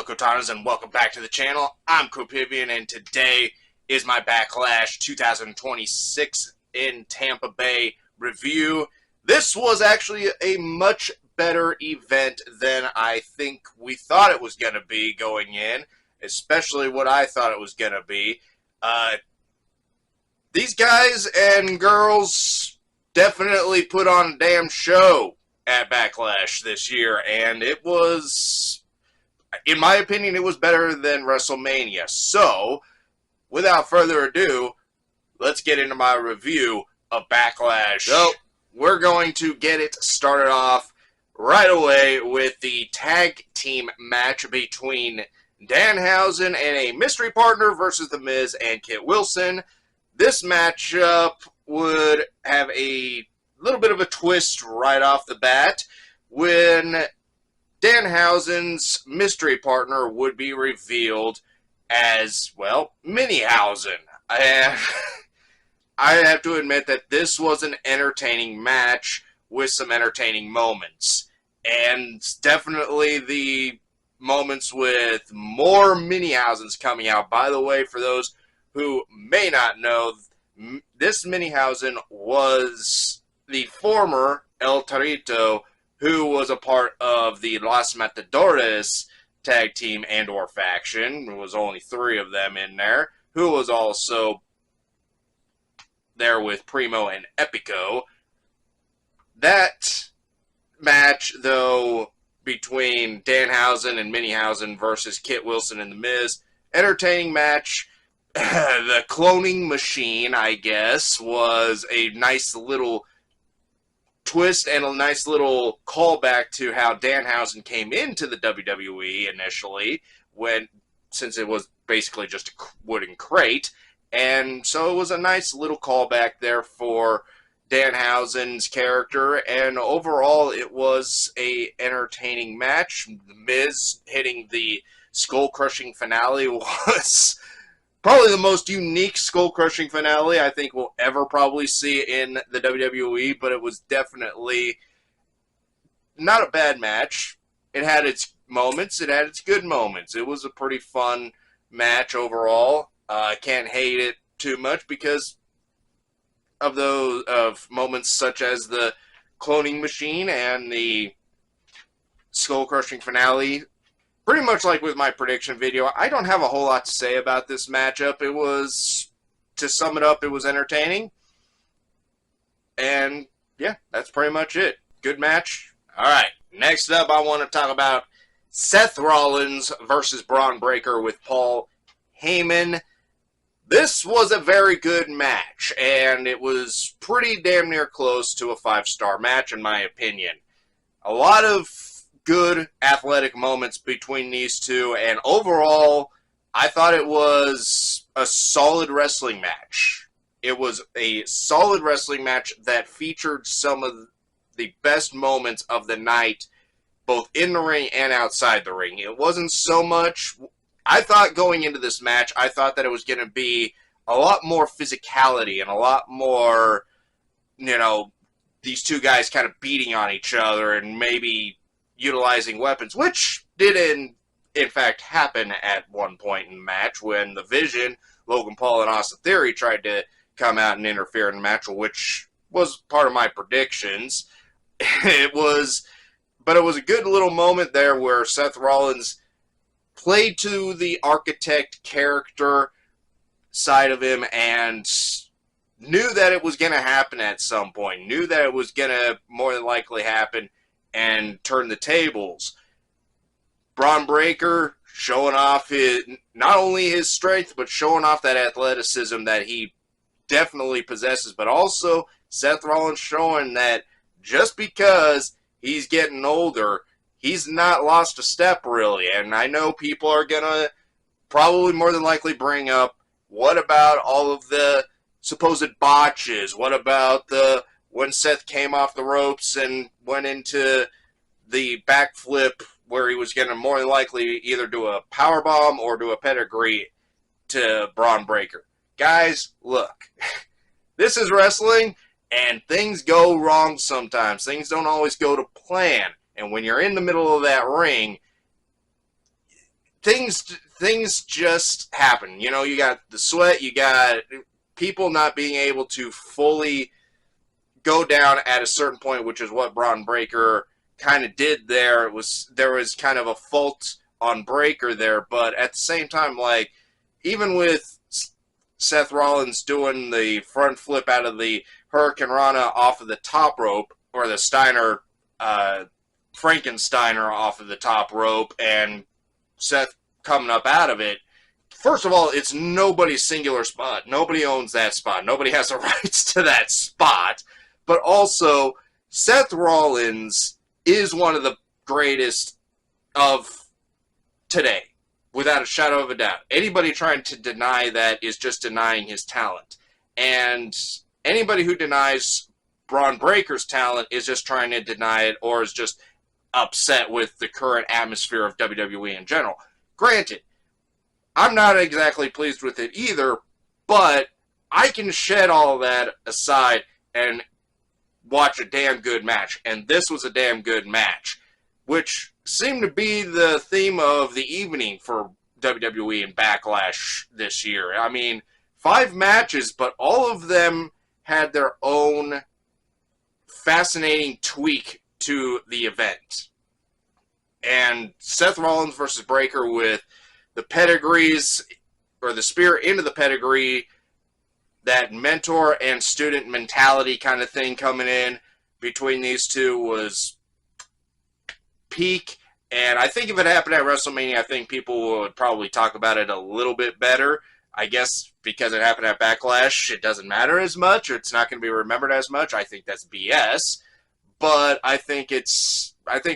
Hello, Kotanas, and welcome back to the channel. I'm Copivian, and today is my Backlash 2026 in Tampa Bay review. This was actually a much better event than I think we thought it was going to be going in, especially what I thought it was going to be. These guys and girls definitely put on a damn show at Backlash this year, and it was, in my opinion, it was better than WrestleMania. So, without further ado, let's get into my review of Backlash. So, we're going to get it started off right away with the tag team match between Danhausen and a mystery partner versus The Miz and Kit Wilson. This matchup would have a little bit of a twist right off the bat when Danhausen's mystery partner would be revealed as, well, Minihausen. I have to admit that this was an entertaining match with some entertaining moments. And definitely the moments with more Minihausens coming out. By the way, for those who may not know, this Minihausen was the former El Torito, who was a part of the Los Matadores tag team and or faction. There was only 3 of them in there, who was also there with Primo and Epico. That match, though, between Danhausen and Minihausen versus Kit Wilson and The Miz, entertaining match. The cloning machine, I guess, was a nice little twist and a nice little callback to how Danhausen came into the WWE initially, since it was basically just a wooden crate. And so it was a nice little callback there for Danhausen's character, and overall it was a entertaining match. The Miz hitting the skull-crushing finale was probably the most unique skull-crushing finale I think we'll ever probably see in the WWE, but it was definitely not a bad match. It had its moments. It had its good moments. It was a pretty fun match overall. I can't hate it too much because of moments such as the cloning machine and the skull-crushing finale. Pretty much like with my prediction video, I don't have a whole lot to say about this matchup. It was, to sum it up, it was entertaining. And, yeah, that's pretty much it. Good match. Alright, next up I want to talk about Seth Rollins versus Braun Breaker with Paul Heyman. This was a very good match, and it was pretty damn near close to a 5-star match, in my opinion. A lot of good athletic moments between these two, and overall, I thought it was a solid wrestling match. It was a solid wrestling match that featured some of the best moments of the night, both in the ring and outside the ring. It wasn't so much... I thought going into this match, I thought that it was going to be a lot more physicality and a lot more, these two guys kind of beating on each other and maybe utilizing weapons, which did in fact happen at one point in the match when the Vision, Logan Paul, and Austin Theory tried to come out and interfere in the match, which was part of my predictions. But it was a good little moment there where Seth Rollins played to the architect character side of him and knew that it was going to happen at some point, knew that it was going to more than likely happen, and turn the tables. Braun Breaker showing off not only his strength, but showing off that athleticism that he definitely possesses, but also Seth Rollins showing that just because he's getting older, he's not lost a step, really. And I know people are going to probably more than likely bring up, what about all of the supposed botches? What about when Seth came off the ropes and went into the backflip where he was going to more than likely either do a powerbomb or do a pedigree to Braun Breaker? Guys, look, this is wrestling, and things go wrong sometimes. Things don't always go to plan. And when you're in the middle of that ring, things just happen. You know, you got the sweat, you got people not being able to fully go down at a certain point, which is what Braun Breaker kind of did there. There was kind of a fault on Breaker there, but at the same time, like, even with Seth Rollins doing the front flip out of the Hurricane Rana off of the top rope, or the Steiner, Frankensteiner off of the top rope, and Seth coming up out of it. First of all, it's nobody's singular spot. Nobody owns that spot. Nobody has the rights to that spot. But also, Seth Rollins is one of the greatest of today, without a shadow of a doubt. Anybody trying to deny that is just denying his talent. And anybody who denies Braun Breaker's talent is just trying to deny it, or is just upset with the current atmosphere of WWE in general. Granted, I'm not exactly pleased with it either, but I can shed all that aside and watch a damn good match. And this was a damn good match, which seemed to be the theme of the evening for WWE and Backlash this year. I mean, 5 matches, but all of them had their own fascinating tweak to the event. And Seth Rollins versus Breaker with the pedigrees, or the spear into the pedigree, that mentor and student mentality kind of thing coming in between these two was peak. And I think if it happened at WrestleMania, I think people would probably talk about it a little bit better. I guess because it happened at Backlash, it doesn't matter as much, or it's not going to be remembered as much. I think that's BS. But I think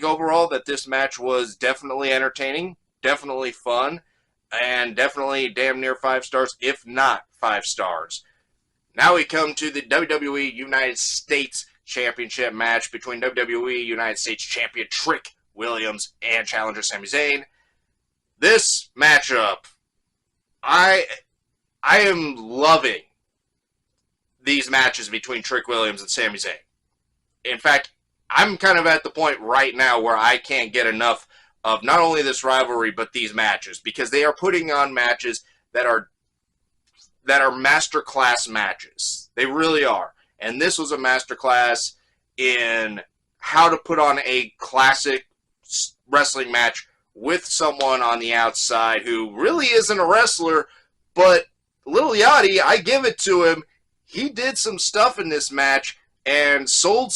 overall that this match was definitely entertaining, definitely fun, and definitely damn near 5 stars, if not 5 stars. Now we come to the WWE United States Championship match between WWE United States Champion Trick Williams and challenger Sami Zayn. This matchup, I am loving these matches between Trick Williams and Sami Zayn. In fact, I'm kind of at the point right now where I can't get enough of not only this rivalry, but these matches, because they are putting on matches that are masterclass matches. They really are. And this was a masterclass in how to put on a classic wrestling match with someone on the outside who really isn't a wrestler, but Lil Yachty, I give it to him. He did some stuff in this match and sold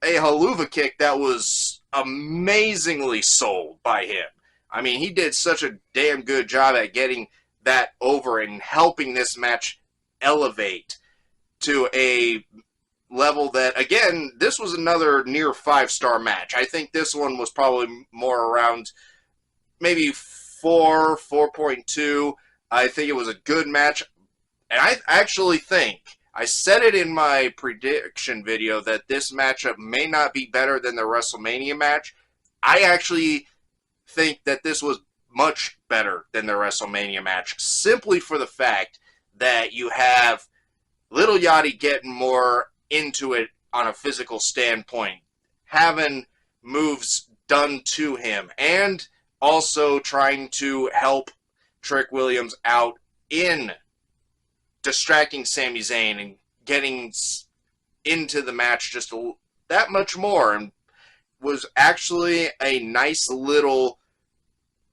a haluva kick that was amazingly sold by him. I mean, he did such a damn good job at getting that over and helping this match elevate to a level that, again, this was another near 5-star match. I think this one was probably more around maybe 4.2. I think it was a good match. And I actually think, I said it in my prediction video, that this matchup may not be better than the WrestleMania match. I actually think that this was much better than the WrestleMania match, simply for the fact that you have Little Yachty getting more into it on a physical standpoint, having moves done to him, and also trying to help Trick Williams out in distracting Sami Zayn and getting into the match just that much more, and was actually a nice little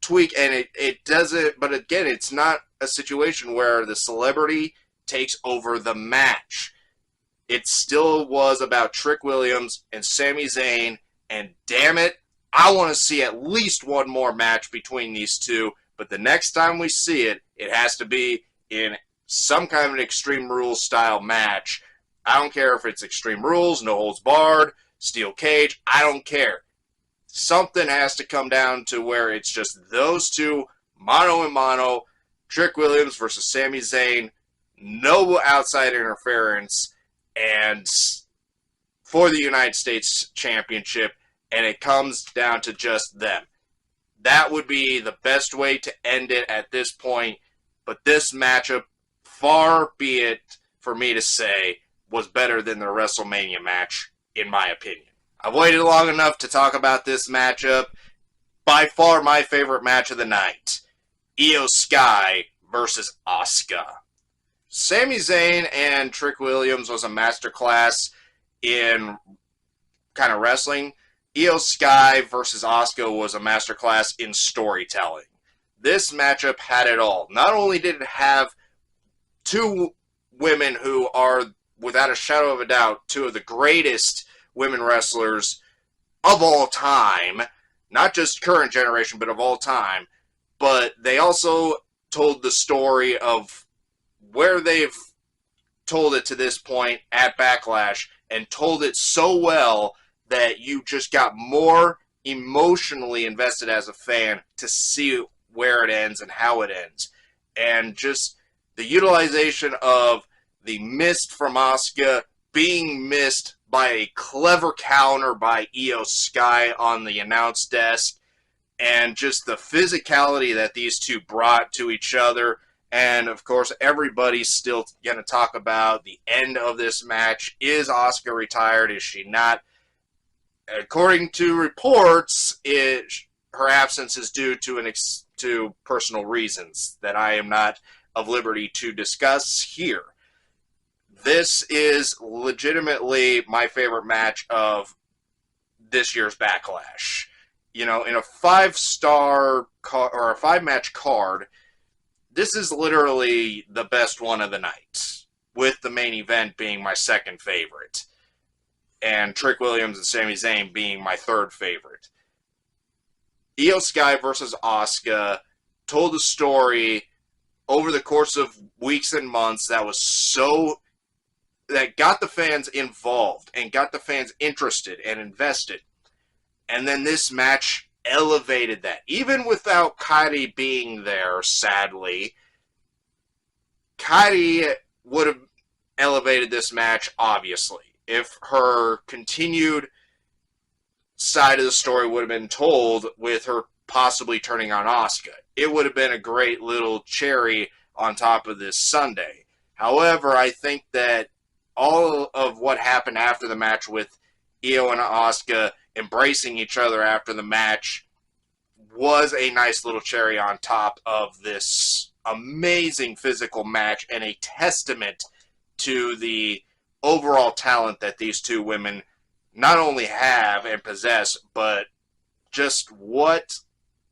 tweak. And it doesn't, but again, it's not a situation where the celebrity takes over the match. It still was about Trick Williams and Sami Zayn, and damn it, I want to see at least one more match between these two. But the next time we see it, it has to be in some kind of an Extreme Rules style match. I don't care if it's Extreme Rules, No Holds Barred, Steel Cage, I don't care. Something has to come down to where it's just those two, mano a mano, Trick Williams versus Sami Zayn, no outside interference, and for the United States Championship, and it comes down to just them. That would be the best way to end it at this point, but this matchup, far be it for me to say, was better than the WrestleMania match, in my opinion. I've waited long enough to talk about this matchup. by far my favorite match of the night. Io Sky versus Asuka. Sami Zayn and Trick Williams was a masterclass in kind of wrestling. Io Sky versus Asuka was a masterclass in storytelling. This matchup had it all. Not only did it have two women who are, without a shadow of a doubt, two of the greatest women wrestlers of all time, not just current generation, but of all time, but they also told the story of where they've told it to this point at Backlash, and told it so well that you just got more emotionally invested as a fan to see where it ends and how it ends. And just the utilization of the mist from Asuka being missed by a clever counter by Io Sky on the announce desk, and just the physicality that these two brought to each other. And, of course, everybody's still going to talk about the end of this match. Is Asuka retired? Is she not? According to reports, her absence is due to personal reasons that I am not of liberty to discuss here. This is legitimately my favorite match of this year's Backlash. You know, in a 5-star or a 5-match card, this is literally the best one of the night, with the main event being my second favorite, and Trick Williams and Sami Zayn being my third favorite. Io Sky versus Asuka told a story over the course of weeks and months that got the fans involved and got the fans interested and invested. And then this match elevated that. Even without Kairi being there, sadly, Kairi would have elevated this match, obviously, if her continued side of the story would have been told with her possibly turning on Asuka. It would have been a great little cherry on top of this Sunday. However, I think that all of what happened after the match with Io and Asuka embracing each other after the match was a nice little cherry on top of this amazing physical match, and a testament to the overall talent that these two women not only have and possess, but just what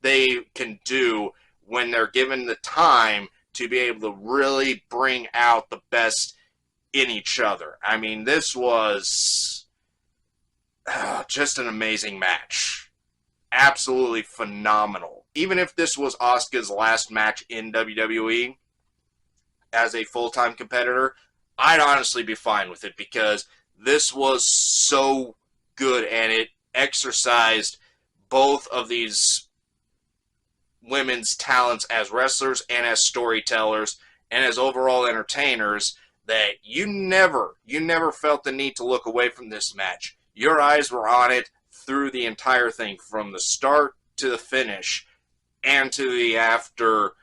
they can do when they're given the time to be able to really bring out the best in each other. I mean, this was just an amazing match. Absolutely phenomenal. Even if this was Asuka's last match in WWE as a full-time competitor, I'd honestly be fine with it, because this was so good, and it exercised both of these women's talents as wrestlers and as storytellers and as overall entertainers, that you never felt the need to look away from this match. Your eyes were on it through the entire thing, from the start to the finish, and to the afterwards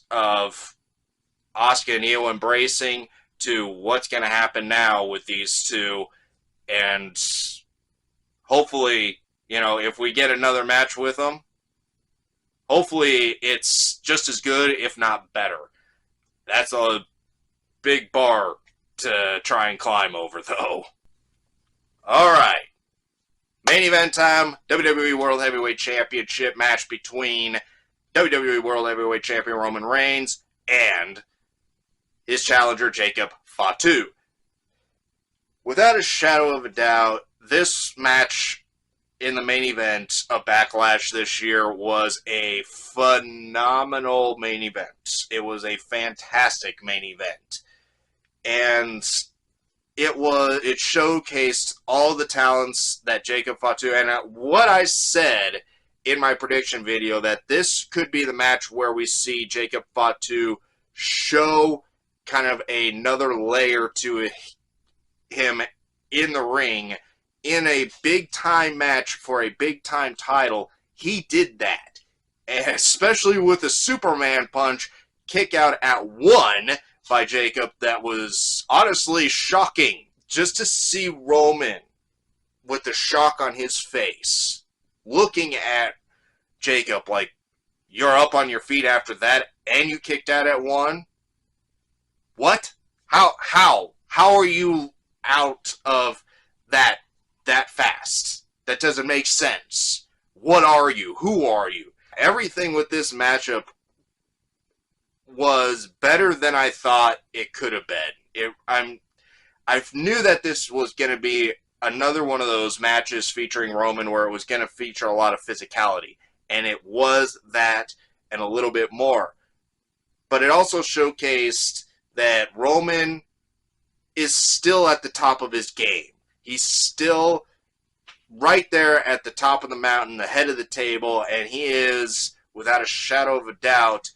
of Asuka and Io embracing, to what's going to happen now with these two. And hopefully, if we get another match with them, hopefully it's just as good, if not better. That's a big bar to try and climb over, though. Alright. Main event time, WWE World Heavyweight Championship match between WWE World Heavyweight Champion Roman Reigns and his challenger Jacob Fatu. Without a shadow of a doubt, this match in the main event of Backlash this year was a phenomenal main event. It was a fantastic main event. And it showcased all the talents that Jacob Fatu, and what I said in my prediction video, that this could be the match where we see Jacob Fatu show kind of another layer to him in the ring in a big-time match for a big-time title. He did that. And especially with a Superman punch kick out at 1 by Jacob, that was honestly shocking. Just to see Roman with the shock on his face looking at Jacob like, you're up on your feet after that, and you kicked out at 1? What? How are you out of that fast? That doesn't make sense. What are you? Who are you? Everything with this matchup was better than I thought it could have been. I knew that this was going to be another one of those matches featuring Roman where it was going to feature a lot of physicality. And it was that and a little bit more. But it also showcased that Roman is still at the top of his game. He's still right there at the top of the mountain, the head of the table, and he is, without a shadow of a doubt,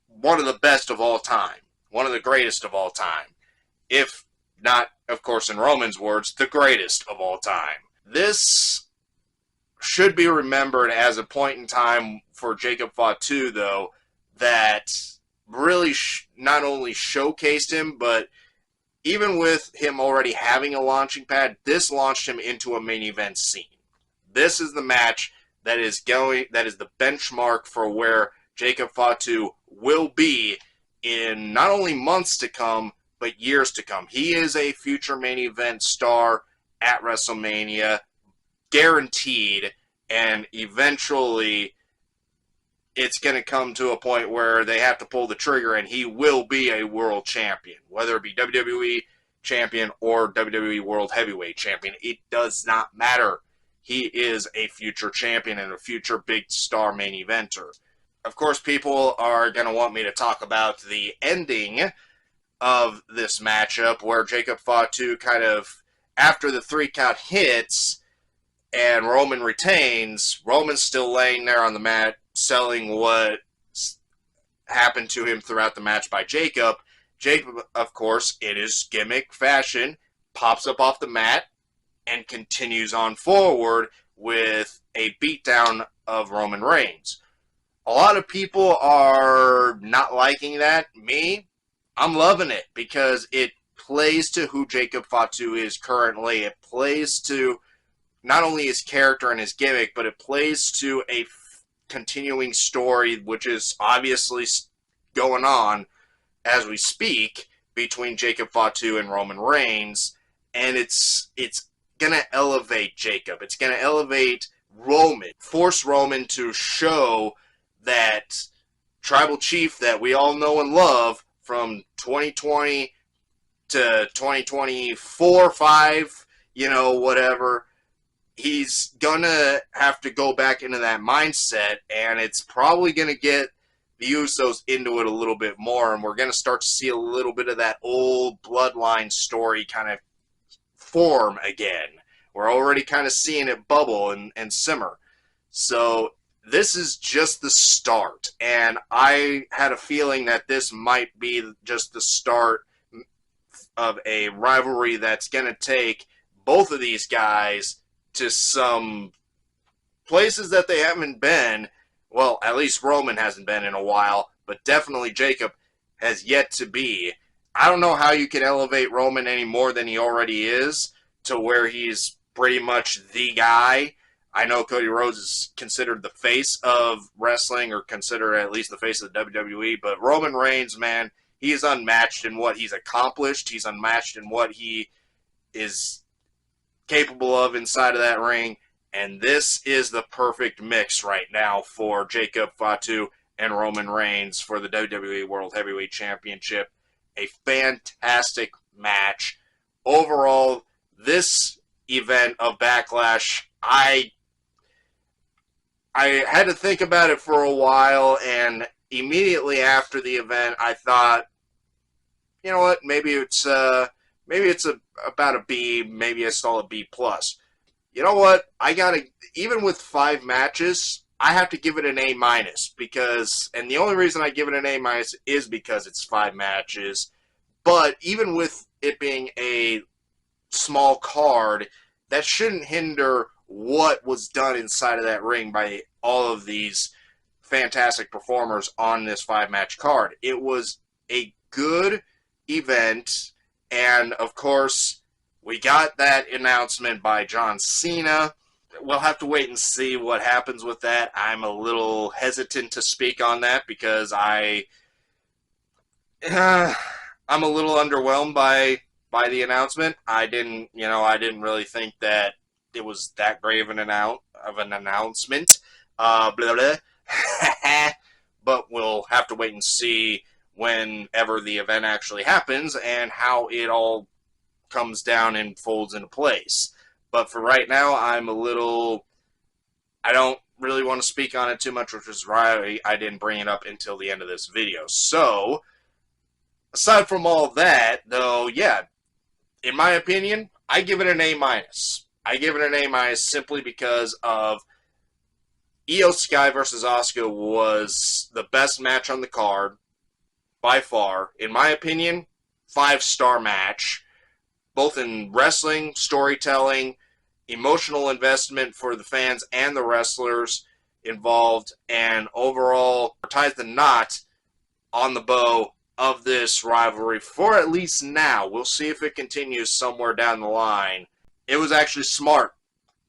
one of the best of all time. One of the greatest of all time. If not, of course, in Roman's words, the greatest of all time. This should be remembered as a point in time for Jacob Fatu, though, that really not only showcased him, but even with him already having a launching pad, this launched him into a main event scene. This is the match that is the benchmark for where Jacob Fatu will be in not only months to come, but years to come. He is a future main event star at WrestleMania, guaranteed, and eventually it's going to come to a point where they have to pull the trigger and he will be a world champion, whether it be WWE champion or WWE World Heavyweight champion. It does not matter. He is a future champion and a future big star main eventer. Of course, people are going to want me to talk about the ending of this matchup where Jacob Fatu kind of, after the 3 count hits and Roman retains, Roman's still laying there on the mat selling what happened to him throughout the match by Jacob. Jacob, of course, in his gimmick fashion, pops up off the mat and continues on forward with a beatdown of Roman Reigns. A lot of people are not liking that. Me, I'm loving it because it plays to who Jacob Fatu is currently. It plays to not only his character and his gimmick, but it plays to a continuing story, which is obviously going on as we speak between Jacob Fatu and Roman Reigns, and it's gonna elevate Jacob. It's gonna elevate Roman, force Roman to show that tribal chief that we all know and love from 2020 to 2024, 5, whatever. He's gonna have to go back into that mindset, and it's probably gonna get the Usos into it a little bit more, and we're gonna start to see a little bit of that old bloodline story kind of form again. We're already kind of seeing it bubble and simmer. So this is just the start, and I had a feeling that this might be just the start of a rivalry that's gonna take both of these guys to some places that they haven't been. Well, at least Roman hasn't been in a while, but definitely Jacob has yet to be. I don't know how you can elevate Roman any more than he already is to where he's pretty much the guy. I know Cody Rhodes is considered the face of wrestling, or considered at least the face of the WWE, but Roman Reigns, man, he is unmatched in what he's accomplished. He's unmatched in what he is capable of inside of that ring, and this is the perfect mix right now for Jacob Fatu and Roman Reigns for the WWE World Heavyweight Championship. A fantastic match. Overall, this event of Backlash, I had to think about it for a while, and immediately after the event, I thought, you know what, maybe it's about a B, maybe I saw a B+. You know what? Even with 5 matches, I have to give it an A-, because, and the only reason I give it an A- is because it's 5 matches, but even with it being a small card, that shouldn't hinder what was done inside of that ring by all of these fantastic performers on this 5-match card. It was a good event, and of course, we got that announcement by John Cena we'll have to wait and see what happens with that. I'm a little hesitant to speak on that because I'm a little underwhelmed by the announcement. I didn't really think that it was that grave of an announcement. Blah blah. But we'll have to wait and see whenever the event actually happens and how it all comes down and folds into place. But for right now, I don't really want to speak on it too much, which is why I didn't bring it up until the end of this video. So, aside from all that, though, yeah, in my opinion, I give it an A minus. I give it an A minus simply because of Io Sky versus Asuka was the best match on the card by far. In my opinion, 5-star match, both in wrestling, storytelling, emotional investment for the fans and the wrestlers involved, and overall ties the knot on the bow of this rivalry for at least now. We'll see if it continues somewhere down the line. It was actually smart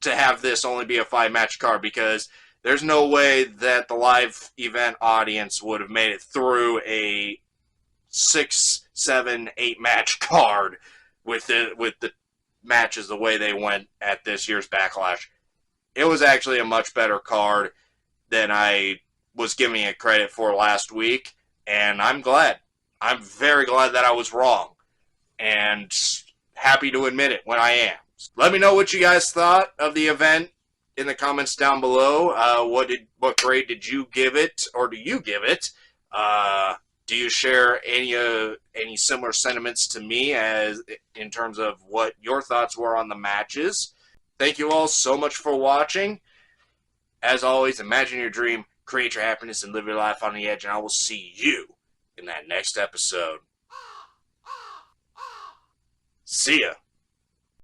to have this only be a 5-match card because there's no way that the live event audience would have made it through a 6, 7, 8-match card with the matches the way they went at this year's Backlash. It was actually a much better card than I was giving it credit for last week, and I'm glad. I'm very glad that I was wrong, and happy to admit it when I am. Let me know what you guys thought of the event in the comments down below. What grade did you give it, or do you give it? Do you share any similar sentiments to me as in terms of what your thoughts were on the matches? Thank you all so much for watching. As always, imagine your dream, create your happiness, and live your life on the edge, and I will see you in that next episode. See ya.